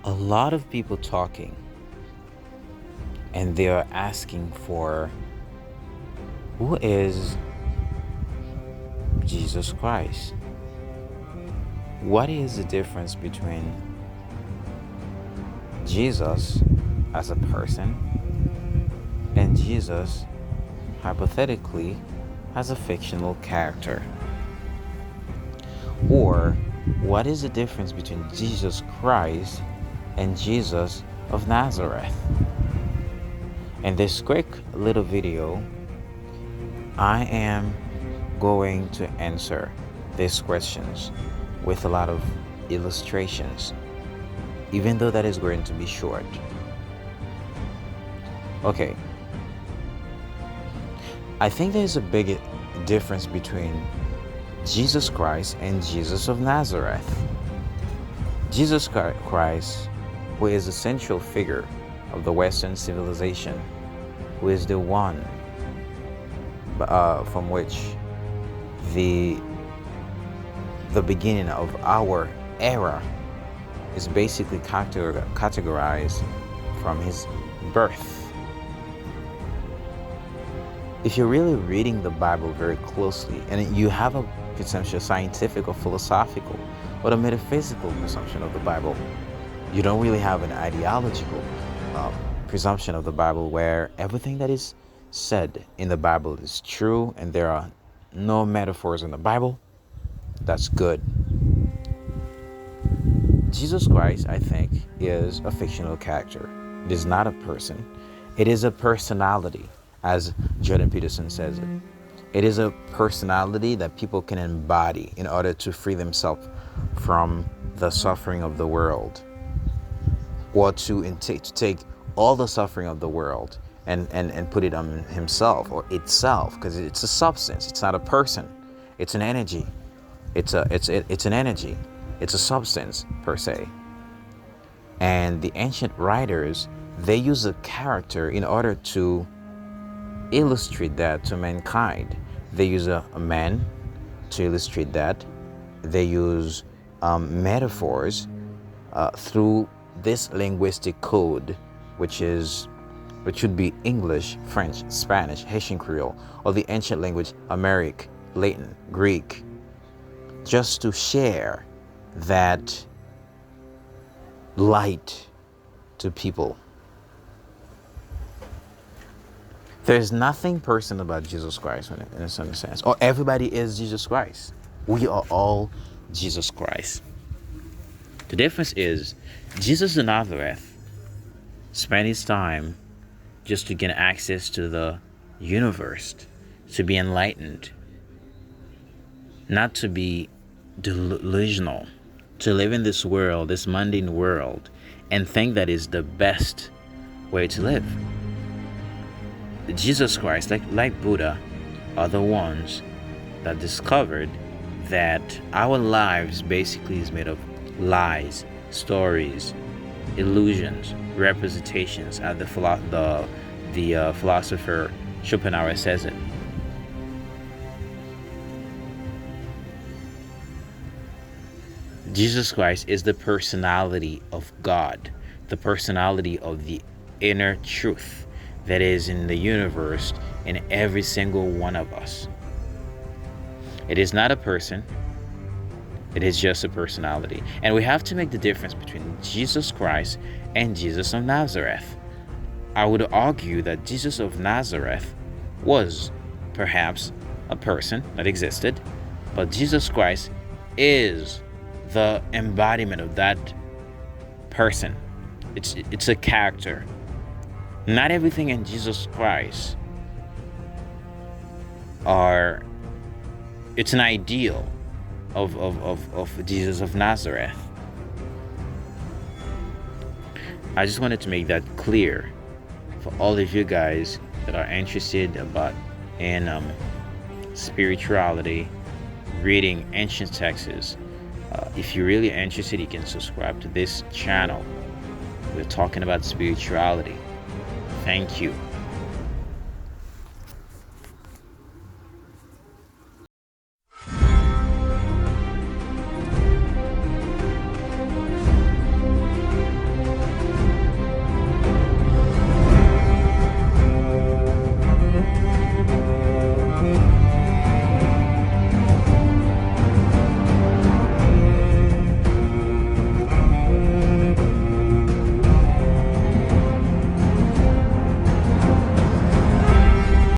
a lot of people talking and they are asking for who is Jesus Christ? What is the difference between Jesus as a person and Jesus hypothetically as a fictional character? Or what is the difference between Jesus Christ and Jesus of Nazareth? In this quick little video, I am going to answer these questions with a lot of illustrations, even though that is going to be short. Okay, I think there's a big difference between Jesus Christ and Jesus of Nazareth. Jesus Christ, who is the central figure of the Western civilization, who is the one from which the beginning of our era is basically categorized from his birth. If you're really reading the Bible very closely and you have a potential scientific or philosophical or a metaphysical presumption of the Bible, you don't really have an ideological presumption of the Bible where everything that is said in the Bible is true and there are no metaphors in the Bible. That's good. Jesus Christ, I think, is a fictional character. It is not a person. It is a personality, as Jordan Peterson says it. It is a personality that people can embody in order to free themselves from the suffering of the world, or to take all the suffering of the world and put it on himself or itself, because it's a substance. It's not a person. It's an energy. It's an energy. It's a substance per se. And the ancient writers, they use a character in order to illustrate that to mankind. They use a man to illustrate that. They use metaphors through this linguistic code, which should be English, French, Spanish, Haitian Creole, or the ancient language Amharic, Latin, Greek, just to share that light to people. There's nothing personal about Jesus Christ in a certain sense. Or everybody is Jesus Christ. We are all Jesus Christ. The difference is Jesus of Nazareth spent his time just to gain access to the universe, to be enlightened, not to be delusional, to live in this world, this mundane world, and think that is the best way to live. Jesus Christ, like Buddha, are the ones that discovered that our lives basically is made of lies, stories, illusions, representations, as the philosopher Schopenhauer says it. Jesus Christ is the personality of God, the personality of the inner truth that is in the universe, in every single one of us. It is not a person. It is just a personality. And we have to make the difference between Jesus Christ and Jesus of Nazareth. I would argue that Jesus of Nazareth was perhaps a person that existed, but Jesus Christ is the embodiment of that person. It's a character. Not everything in Jesus Christ it's an ideal of Jesus of Nazareth. I just wanted to make that clear for all of you guys that are interested in spirituality, reading ancient texts. If you're really interested, you can subscribe to this channel. We're talking about spirituality. Thank you.